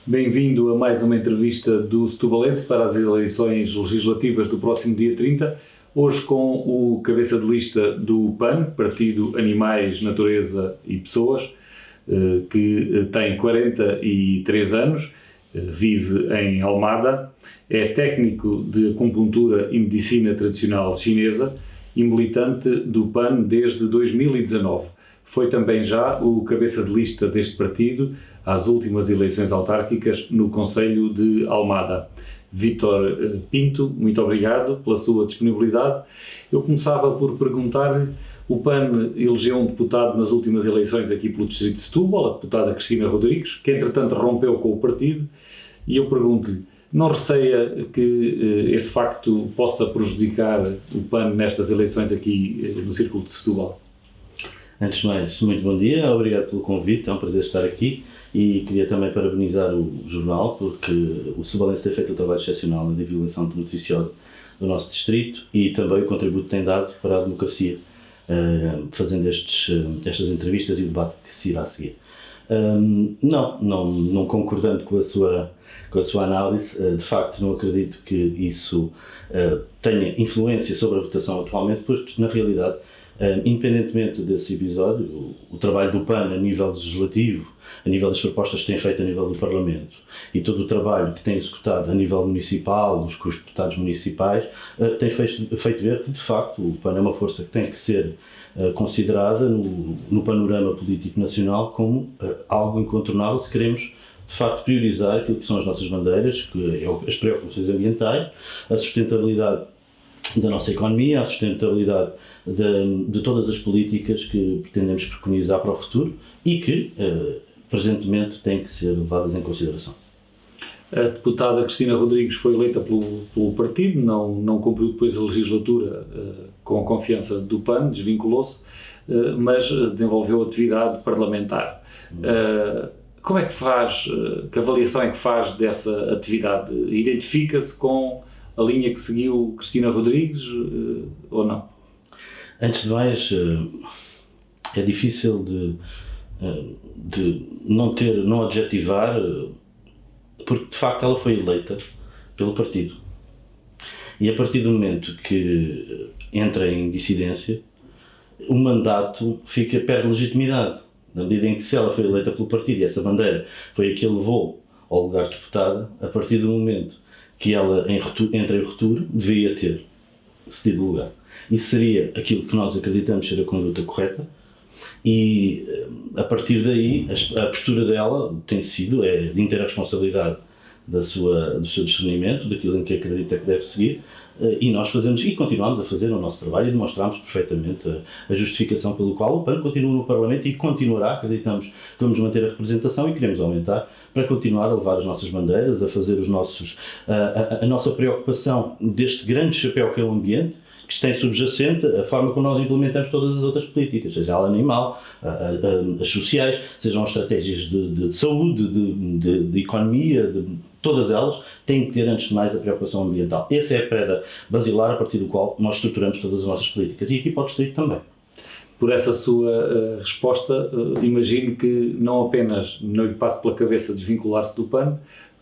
Bem-vindo a mais uma entrevista do Setubalense para as eleições legislativas do próximo dia 30. Hoje com o cabeça de lista do PAN, Partido Animais, Natureza e Pessoas, que tem 43 anos, vive em Almada, é técnico de acupuntura e medicina tradicional chinesa e militante do PAN desde 2019. Foi também já o cabeça de lista deste partido às últimas eleições autárquicas no concelho de Almada. Vítor Pinto, muito obrigado pela sua disponibilidade. Eu começava por perguntar-lhe, o PAN elegeu um deputado nas últimas eleições aqui pelo distrito de Setúbal, a deputada Cristina Rodrigues, que entretanto rompeu com o partido, e eu pergunto-lhe, não receia que esse facto possa prejudicar o PAN nestas eleições aqui no Círculo de Setúbal? Antes de mais, muito bom dia, obrigado pelo convite, é um prazer estar aqui e queria também parabenizar o jornal porque o Setubalense tem feito um trabalho excepcional na divulgação noticiosa do nosso distrito e também o contributo que tem dado para a democracia, fazendo estas entrevistas e o debate que se irá a seguir. Não concordando com a sua análise, de facto não acredito que isso tenha influência sobre a votação atualmente, pois na realidade, independentemente desse episódio, o trabalho do PAN a nível legislativo, a nível das propostas que tem feito a nível do Parlamento e todo o trabalho que tem executado a nível municipal, com os deputados municipais, tem feito ver que de facto o PAN é uma força que tem que ser considerada no panorama político nacional como algo incontornável se queremos de facto priorizar aquilo que são as nossas bandeiras, que é as preocupações ambientais, a sustentabilidade da nossa economia, a sustentabilidade de todas as políticas que pretendemos preconizar para o futuro e que, presentemente, têm que ser levadas em consideração. A deputada Cristina Rodrigues foi eleita pelo partido, não cumpriu depois a legislatura com a confiança do PAN, desvinculou-se, mas desenvolveu atividade parlamentar. Como é que faz, que avaliação é que faz dessa atividade? Identifica-se com a linha que seguiu Cristina Rodrigues ou não? Antes de mais, é difícil de não adjetivar, porque de facto ela foi eleita pelo partido. E a partir do momento que entra em dissidência, o mandato perde legitimidade. Na medida em que se ela foi eleita pelo partido e essa bandeira foi a que a levou ao lugar de deputada, a partir do momento que ela entra em ruptura, devia ter cedido o lugar. Isso seria aquilo que nós acreditamos ser a conduta correta e, a partir daí, a postura dela tem sido de inteira responsabilidade do seu discernimento, daquilo em que acredita que deve seguir, e nós fazemos e continuamos a fazer o nosso trabalho e demonstramos perfeitamente a justificação pelo qual o PAN continua no Parlamento e continuará. Acreditamos que vamos manter a representação e queremos aumentar para continuar a levar as nossas bandeiras, a fazer a nossa preocupação deste grande chapéu que é o ambiente, que tem subjacente a forma como nós implementamos todas as outras políticas, seja a animal, as sociais, sejam as estratégias de saúde, de economia, todas elas têm que ter, antes de mais, a preocupação ambiental. Essa é a pedra basilar a partir do qual nós estruturamos todas as nossas políticas e aqui para o distrito também. Por essa sua resposta, imagino que não apenas não lhe passe pela cabeça desvincular-se do PAN,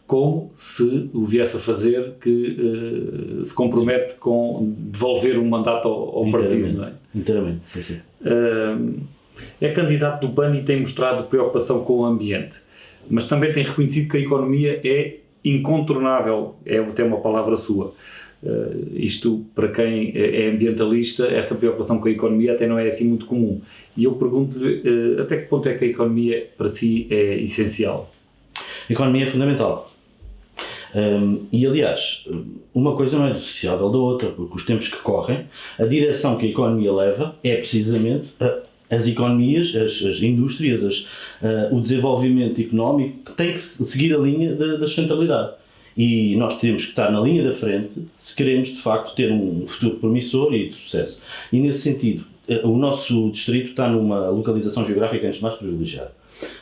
como se o viesse a fazer, que se compromete com devolver um mandato ao partido, não é? Inteiramente, sim. É candidato do PAN e tem mostrado preocupação com o ambiente, mas também tem reconhecido que a economia é incontornável, é até uma palavra sua. Isto, para quem é ambientalista, esta preocupação com a economia até não é assim muito comum. E eu pergunto-lhe, até que ponto é que a economia para si é essencial? A economia é fundamental. E aliás, uma coisa não é dissociável da outra, porque os tempos que correm, a direção que a economia leva é precisamente as economias, as indústrias, o desenvolvimento económico que tem que seguir a linha da sustentabilidade. E nós temos que estar na linha da frente se queremos de facto ter um futuro promissor e de sucesso. E nesse sentido, o nosso distrito está numa localização geográfica antes de mais privilegiada.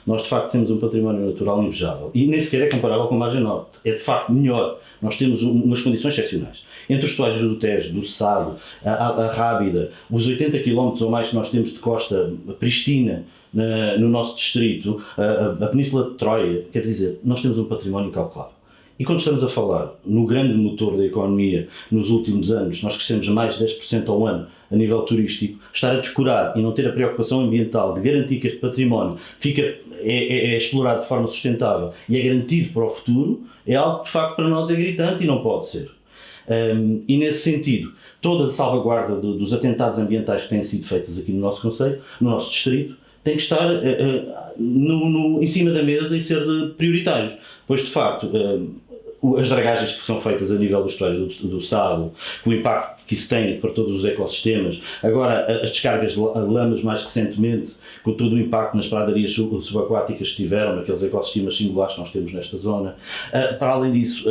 Nós de facto temos um património natural invejável e nem sequer é comparável com a margem norte, é de facto melhor. Nós temos umas condições excepcionais. Entre os estuários do Tejo, do Sado, a Rábida, os 80 km ou mais que nós temos de costa pristina, no nosso distrito, a Península de Troia, quer dizer, nós temos um património incalculável. E quando estamos a falar no grande motor da economia, nos últimos anos, nós crescemos mais de 10% ao ano a nível turístico, estar a descurar e não ter a preocupação ambiental de garantir que este património é explorado de forma sustentável e é garantido para o futuro, é algo que de facto para nós é gritante e não pode ser. E nesse sentido, toda a salvaguarda dos atentados ambientais que têm sido feitas aqui no nosso concelho, no nosso distrito, tem que estar em cima da mesa e ser prioritários, pois de facto as dragagens que são feitas a nível do estuário do Sado, o impacto que isso tem para todos os ecossistemas, agora as descargas de lamas mais recentemente, com todo o impacto nas pradarias subaquáticas que tiveram, naqueles ecossistemas singulares que nós temos nesta zona. Para além disso,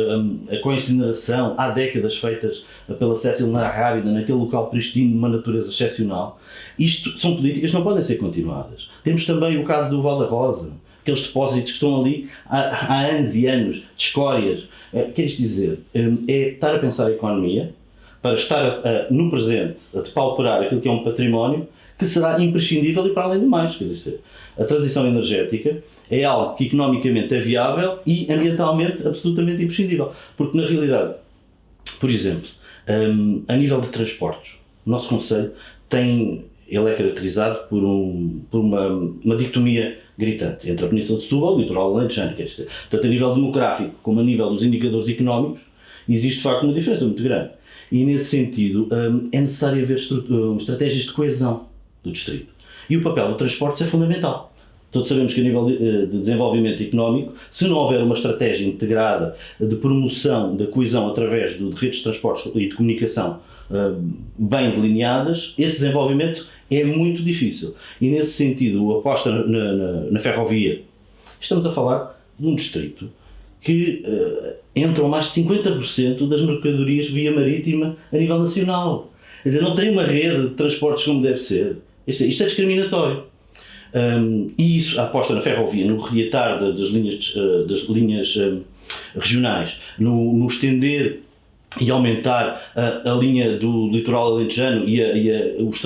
com a incineração, há décadas feitas pela Cécile Rábida, naquele local pristino de uma natureza excepcional, isto são políticas que não podem ser continuadas. Temos também o caso do Val da Rosa, aqueles depósitos que estão ali há anos e anos, de escórias. Quer isto dizer, é estar a pensar a economia para estar no presente a depauperar aquilo que é um património que será imprescindível e para além de mais. Quer dizer, a transição energética é algo que economicamente é viável e ambientalmente absolutamente imprescindível. Porque na realidade, por exemplo, a nível de transportes, o nosso concelho ele é caracterizado por uma dicotomia gritante entre a Península de Setúbal e o litoral alentejano, quer dizer, tanto a nível demográfico como a nível dos indicadores económicos, existe de facto uma diferença muito grande. E nesse sentido é necessário haver estratégias de coesão do distrito. E o papel do transporte é fundamental. Todos sabemos que a nível de desenvolvimento económico, se não houver uma estratégia integrada de promoção da coesão através de redes de transportes e de comunicação bem delineadas, esse desenvolvimento é muito difícil. E nesse sentido, a aposta na ferrovia, estamos a falar de um distrito que entram mais de 50% das mercadorias via marítima a nível nacional. Quer dizer, não tem uma rede de transportes como deve ser. Isto é discriminatório. E isso, a aposta na ferrovia, no reatar das linhas regionais, no estender e aumentar a linha do litoral alentejano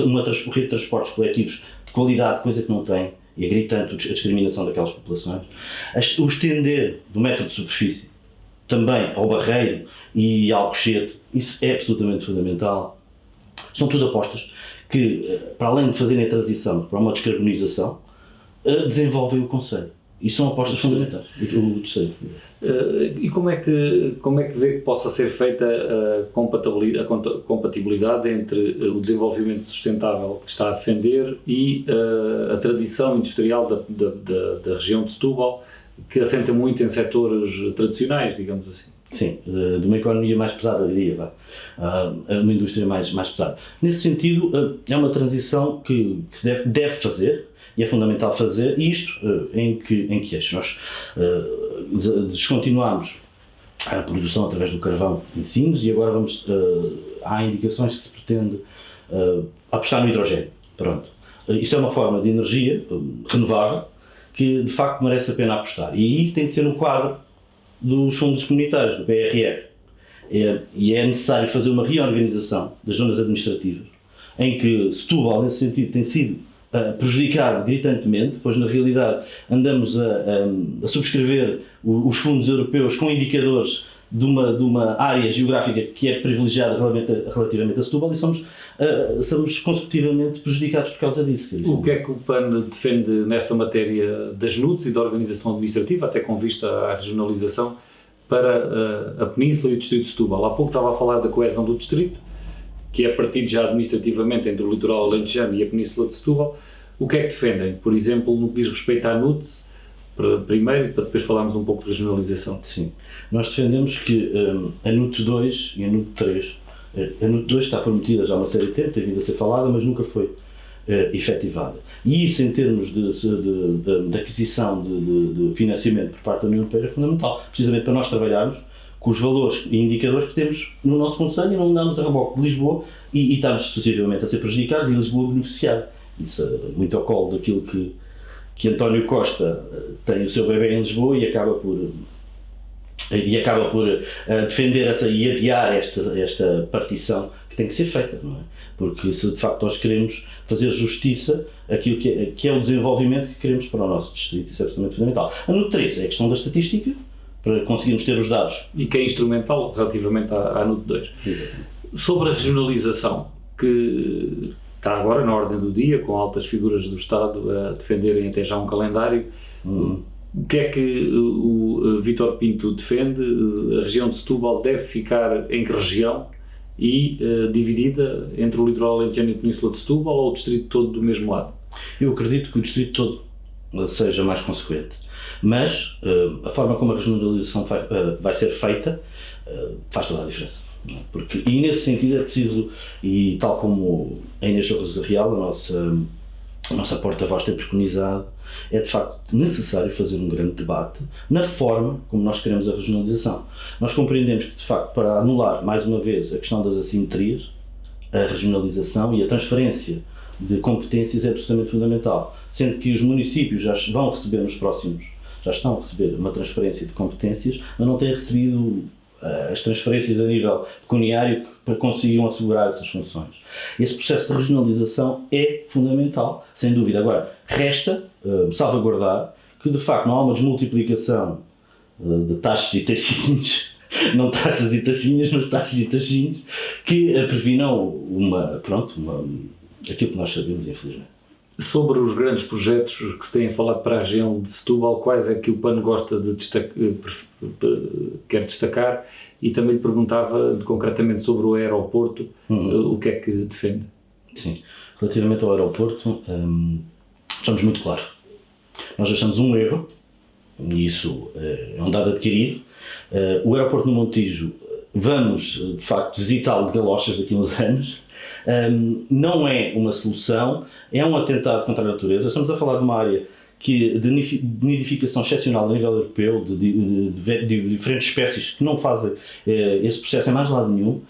uma rede de transportes coletivos de qualidade, coisa que não tem, e é gritante a discriminação daquelas populações. O estender do metro de superfície também ao Barreiro e ao Alcochete, isso é absolutamente fundamental. São tudo apostas que, para além de fazerem a transição para uma descarbonização, desenvolvem o concelho. E são apostas fundamentais. O distrito. E como é que vê que possa ser feita a compatibilidade entre o desenvolvimento sustentável que está a defender e a tradição industrial da região de Setúbal, que assenta muito em setores tradicionais, digamos assim? Sim, de uma economia mais pesada, diria, uma indústria mais pesada. Nesse sentido, é uma transição que se deve fazer, e é fundamental fazer isto em que eixo? Nós descontinuámos a produção através do carvão em Sines e agora há indicações que se pretende apostar no hidrogênio. Pronto. Isto é uma forma de energia renovável que de facto merece a pena apostar. E aí tem de ser no quadro dos fundos comunitários, do PRR. E é necessário fazer uma reorganização das zonas administrativas, em que Setúbal, nesse sentido, tem sido prejudicado gritantemente, pois na realidade andamos a subscrever os fundos europeus com indicadores de uma área geográfica que é privilegiada relativamente a Setúbal e somos consecutivamente prejudicados por causa disso. O que é que o PAN defende nessa matéria das NUTS e da organização administrativa, até com vista à regionalização, para a Península e o Distrito de Setúbal? Há pouco estava a falar da coesão do Distrito, que é partido já administrativamente entre o litoral alentejano e a Península de Setúbal. O que é que defendem? Por exemplo, no que diz respeito à NUTS, primeiro, para depois falarmos um pouco de regionalização. Sim. Nós defendemos que a NUT 2 e a NUT 3, a NUT 2 está prometida já há uma série de tempo, tem vindo a ser falada, mas nunca foi efetivada. E isso, em termos de aquisição de financiamento por parte da União Europeia, é fundamental, precisamente para nós trabalharmos com os valores e indicadores que temos no nosso concelho e não andarmos a reboque de Lisboa e estamos sucessivamente a ser prejudicados e Lisboa a beneficiar. Isso é muito ao colo daquilo que António Costa tem o seu bebê em Lisboa e acaba por defender e adiar esta partição que tem que ser feita, não é? Porque se de facto nós queremos fazer justiça àquilo que é o desenvolvimento que queremos para o nosso distrito, isso é absolutamente fundamental. A número 3 é a questão da estatística, para conseguirmos ter os dados. E que é instrumental relativamente à NUT 2. Exatamente. Sobre a regionalização, que está agora na ordem do dia, com altas figuras do Estado a defenderem até já um calendário, o que é que o Vítor Pinto defende? A região de Setúbal deve ficar em que região e dividida entre o litoral alentejano e a Península de Setúbal, ou o distrito todo do mesmo lado? Eu acredito que o distrito todo seja mais consequente, mas a forma como a regionalização vai ser feita faz toda a diferença. Porque, e nesse sentido é preciso, e tal como a Inês Torres Real, a nossa porta-voz tem preconizado, é de facto necessário fazer um grande debate na forma como nós queremos a regionalização. Nós compreendemos que de facto, para anular mais uma vez a questão das assimetrias, a regionalização e a transferência de competências é absolutamente fundamental, sendo que os municípios já estão a receber uma transferência de competências, mas não têm recebido as transferências a nível pecuniário para conseguirem assegurar essas funções. Esse processo de regionalização é fundamental, sem dúvida. Agora, resta salvaguardar que de facto não há uma desmultiplicação de taxas e taxinhos, não taxas e taxinhas, mas taxas e taxinhos, que previnam aquilo que nós sabemos, infelizmente. Sobre os grandes projetos que se têm falado para a região de Setúbal, quais é que o PAN gosta de quer destacar? E também lhe perguntava concretamente sobre o aeroporto, o que é que defende? Sim, relativamente ao aeroporto, estamos muito claros. Nós achamos um erro, e isso é um dado adquirido. O aeroporto no Montijo, vamos de facto visitá-lo de galochas daqui a uns anos. Não é uma solução, é um atentado contra a natureza. Estamos a falar de uma área de nidificação excepcional a nível europeu, de diferentes espécies que não fazem esse processo em mais lado nenhum.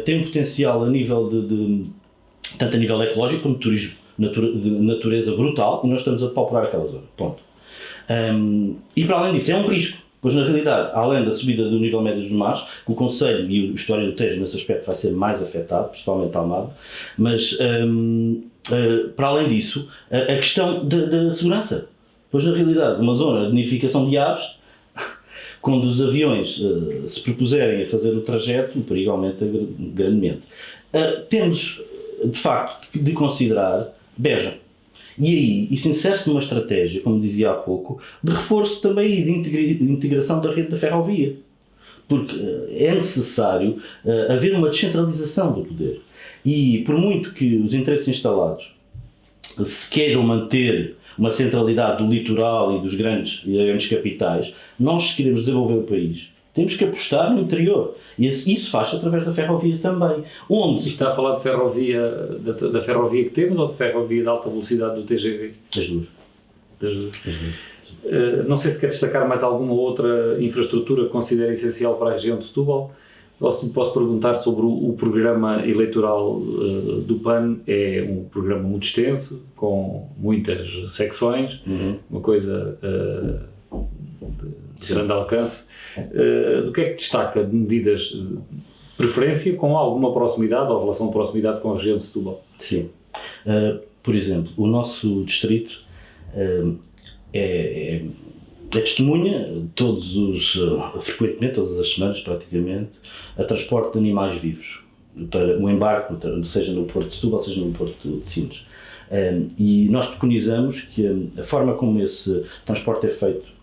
Tem um potencial a nível tanto a nível ecológico como de turismo de natureza brutal, e nós estamos a depauperar aquela zona. Ponto. E para além disso, é um risco. Pois na realidade, além da subida do nível médio dos mares, que o Conselho e o Estuário do Tejo nesse aspecto vai ser mais afetado, principalmente Almada, mas para além disso, a questão da segurança. Pois na realidade, uma zona de nidificação de aves, quando os aviões se propuserem a fazer o trajeto, o perigo aumenta grandemente. Temos de facto de considerar Beja. E aí, isso insere-se numa estratégia, como dizia há pouco, de reforço também e de integração da rede da ferrovia. Porque é necessário haver uma descentralização do poder. E por muito que os interesses instalados se queiram manter uma centralidade do litoral e das grandes capitais, nós, se queremos desenvolver o país, temos que apostar no interior. E isso faz através da ferrovia também. E está a falar de ferrovia, da ferrovia que temos, ou de ferrovia de alta velocidade do TGV? Das duas. Não sei se quer destacar mais alguma outra infraestrutura que considera essencial para a região de Setúbal. Ou se me posso perguntar sobre o programa eleitoral do PAN. É um programa muito extenso, com muitas secções, uma coisa de grande alcance. Do que é que destaca de medidas de preferência com alguma proximidade ou relação de proximidade com a região de Setúbal? Sim. Por exemplo, o nosso distrito é testemunha frequentemente, todas as semanas praticamente, a transporte de animais vivos para o embarque, seja no Porto de Setúbal, seja no Porto de Sines. E nós preconizamos que a forma como esse transporte é feito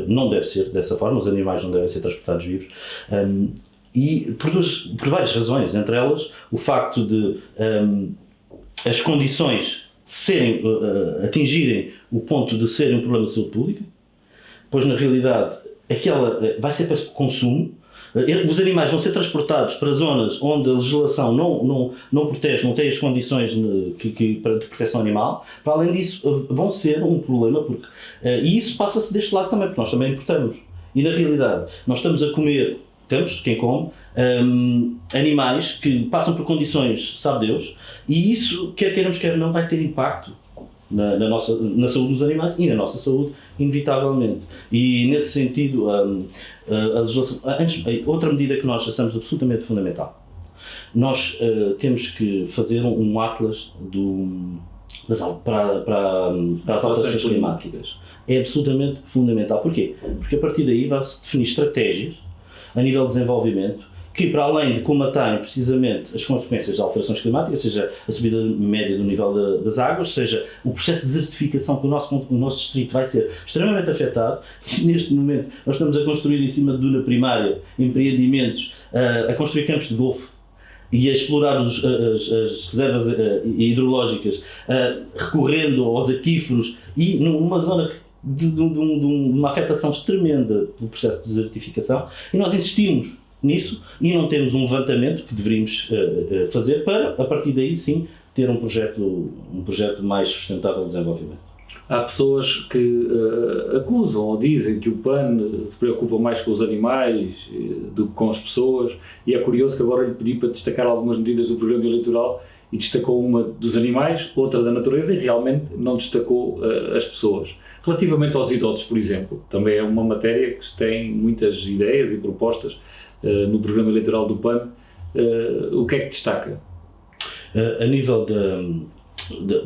não deve ser dessa forma, os animais não devem ser transportados vivos, e por várias razões, entre elas o facto de as condições atingirem o ponto de serem um problema de saúde pública, pois na realidade vai ser para consumo. Os animais vão ser transportados para zonas onde a legislação não protege, não tem as condições de proteção animal. Para além disso, vão ser um problema, e isso passa-se deste lado também, porque nós também importamos. E na realidade, nós estamos a comer, quem come, animais que passam por condições, sabe Deus, e isso, quer queiramos, quer não, vai ter impacto na saúde dos animais e na nossa saúde, inevitavelmente. E nesse sentido, a legislação, outra medida que nós achamos absolutamente fundamental Nós temos que fazer um atlas para as alterações climáticas. É absolutamente fundamental. Porquê? Porque a partir daí vai-se definir estratégias a nível de desenvolvimento que, para além de combaterem precisamente as consequências das alterações climáticas, seja a subida média do nível das águas, seja o processo de desertificação que o nosso distrito vai ser extremamente afetado. Neste momento nós estamos a construir em cima de duna primária empreendimentos, a construir campos de golfe e a explorar as reservas hidrológicas, recorrendo aos aquíferos e numa zona de uma afetação tremenda do processo de desertificação, e nós insistimos nisso e não temos um levantamento que deveríamos fazer para, a partir daí sim, ter um projeto mais sustentável de desenvolvimento. Há pessoas que acusam ou dizem que o PAN se preocupa mais com os animais do que com as pessoas, e é curioso que agora lhe pedi para destacar algumas medidas do programa eleitoral e destacou uma dos animais, outra da natureza, e realmente não destacou as pessoas. Relativamente aos idosos, por exemplo, também é uma matéria que tem muitas ideias e propostas no programa eleitoral do PAN. O que é que destaca? A nível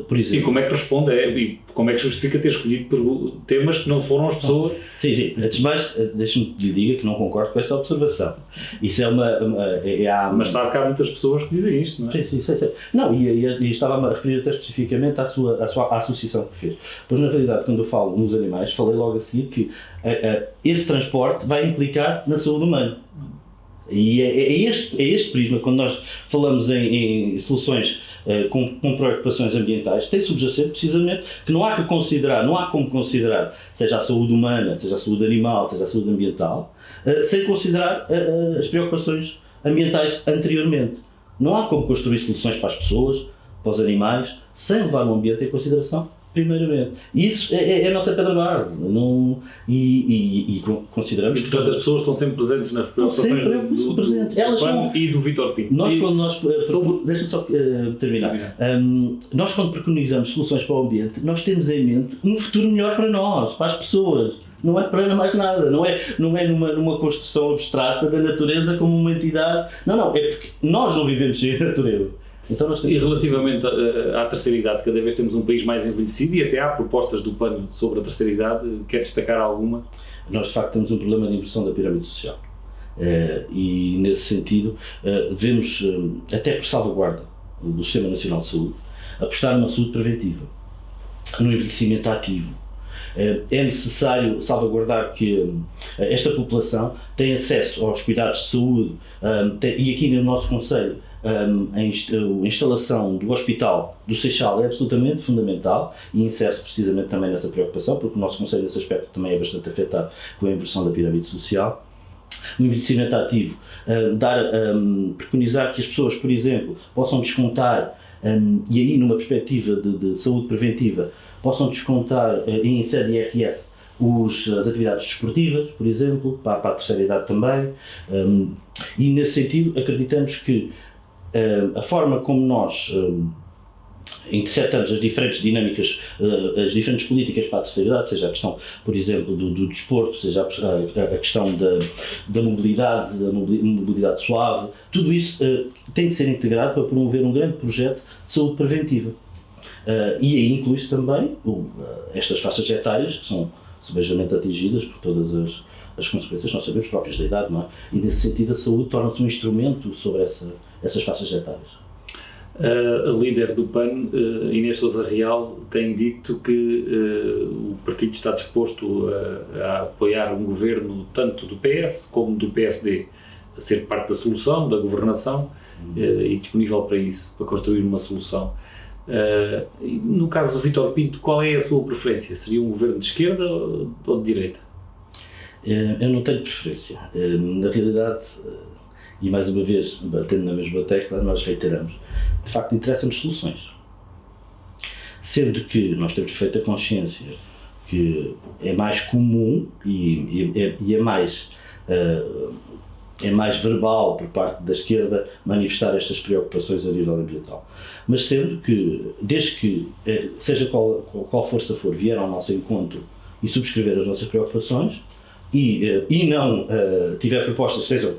por exemplo... E como é que responde, e como é que justifica ter escolhido temas que não foram as pessoas? Sim. Antes de mais, deixe-me que lhe diga que não concordo com esta observação. Isso é Mas sabe que há muitas pessoas que dizem isto, não é? Sim. Não, e estava-me a referir até especificamente à associação que fez. Pois, na realidade, quando eu falo nos animais, falei logo a seguir que esse transporte vai implicar na saúde humana. E é este prisma, quando nós falamos em soluções com preocupações ambientais, tem subjacente precisamente que não há como considerar, seja a saúde humana, seja a saúde animal, seja a saúde ambiental, sem considerar as preocupações ambientais anteriormente. Não há como construir soluções para as pessoas, para os animais, sem levar o ambiente em consideração primeiramente. Isso é a nossa pedra base. E consideramos... E, portanto, as pessoas estão sempre presentes nas preocupações do PAN e do Vítor Pinto. Deixa-me só terminar. Nós, quando preconizamos soluções para o ambiente, nós temos em mente um futuro melhor para nós, para as pessoas. Não é para mais nada, não é numa construção abstrata da natureza como uma entidade. Não, é porque nós não vivemos sem a natureza. Então e relativamente à terceira idade, cada vez temos um país mais envelhecido e até há propostas do PAN sobre a terceira idade. Quer destacar alguma? Nós, de facto, temos um problema de inversão da pirâmide social. E, nesse sentido, devemos, até por salvaguarda do Sistema Nacional de Saúde, apostar numa saúde preventiva, no envelhecimento ativo. É necessário salvaguardar que esta população tenha acesso aos cuidados de saúde, e aqui no nosso concelho a instalação do Hospital do Seixal é absolutamente fundamental e insere-se precisamente também nessa preocupação, porque o nosso concelho nesse aspecto também é bastante afetado com a inversão da pirâmide social. O envelhecimento ativo, preconizar que as pessoas, por exemplo, possam descontar, e aí numa perspectiva de saúde preventiva, possam descontar em sede de IRS as atividades desportivas, por exemplo, para a terceira idade também, e nesse sentido acreditamos que a forma como nós interceptamos as diferentes dinâmicas, as diferentes políticas para a terceira idade, seja a questão, por exemplo, do desporto, seja a questão da mobilidade suave, tudo isso tem que ser integrado para promover um grande projeto de saúde preventiva. E aí inclui-se também estas faixas etárias, que são sevejamente atingidas por todas as consequências, nós sabemos, próprias da idade, não é? E nesse sentido a saúde torna-se um instrumento sobre essas faixas etárias. A líder do PAN, Inês Sousa Real, tem dito que o partido está disposto a apoiar um governo tanto do PS como do PSD, a ser parte da solução, da governação, e disponível para isso, para construir uma solução. No caso do Vítor Pinto, qual é a sua preferência? Seria um governo de esquerda ou de direita? Eu não tenho preferência. Na realidade, e mais uma vez, batendo na mesma tecla, nós reiteramos, de facto interessa-nos soluções. Sendo que nós temos perfeita consciência que é mais comum e é mais verbal por parte da esquerda manifestar estas preocupações a nível ambiental. Mas sendo que, desde que, seja qual força for, vier ao nosso encontro e subscrever as nossas preocupações e não tiver propostas que sejam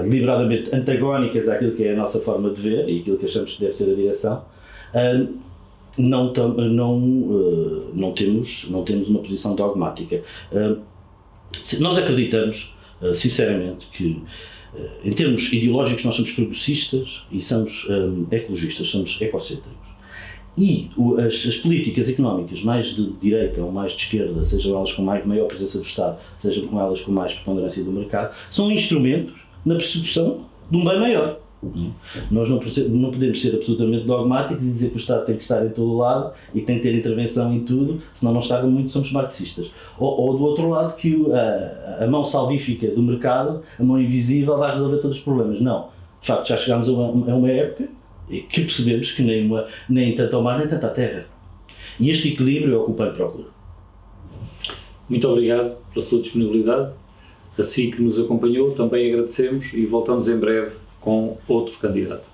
deliberadamente antagónicas àquilo que é a nossa forma de ver e aquilo que achamos que deve ser a direção, não temos uma posição dogmática. Nós acreditamos, sinceramente, que em termos ideológicos nós somos progressistas e somos ecologistas, somos ecocêntricos. E as políticas económicas mais de direita ou mais de esquerda, sejam elas com maior presença do Estado, sejam com elas com mais preponderância do mercado, são instrumentos na persecução de um bem maior. Nós não podemos ser absolutamente dogmáticos e dizer que o Estado tem que estar em todo o lado e que tem que ter intervenção em tudo, senão não está muito, somos marxistas. Ou do outro lado, que a mão salvífica do mercado, a mão invisível, vai resolver todos os problemas. Não. De facto, já chegámos a uma época que percebemos que nem tanto ao mar nem tanto à terra. E este equilíbrio é o que o PAN procura. Muito obrigado pela sua disponibilidade. Assim que nos acompanhou, também agradecemos e voltamos em breve com outro candidato.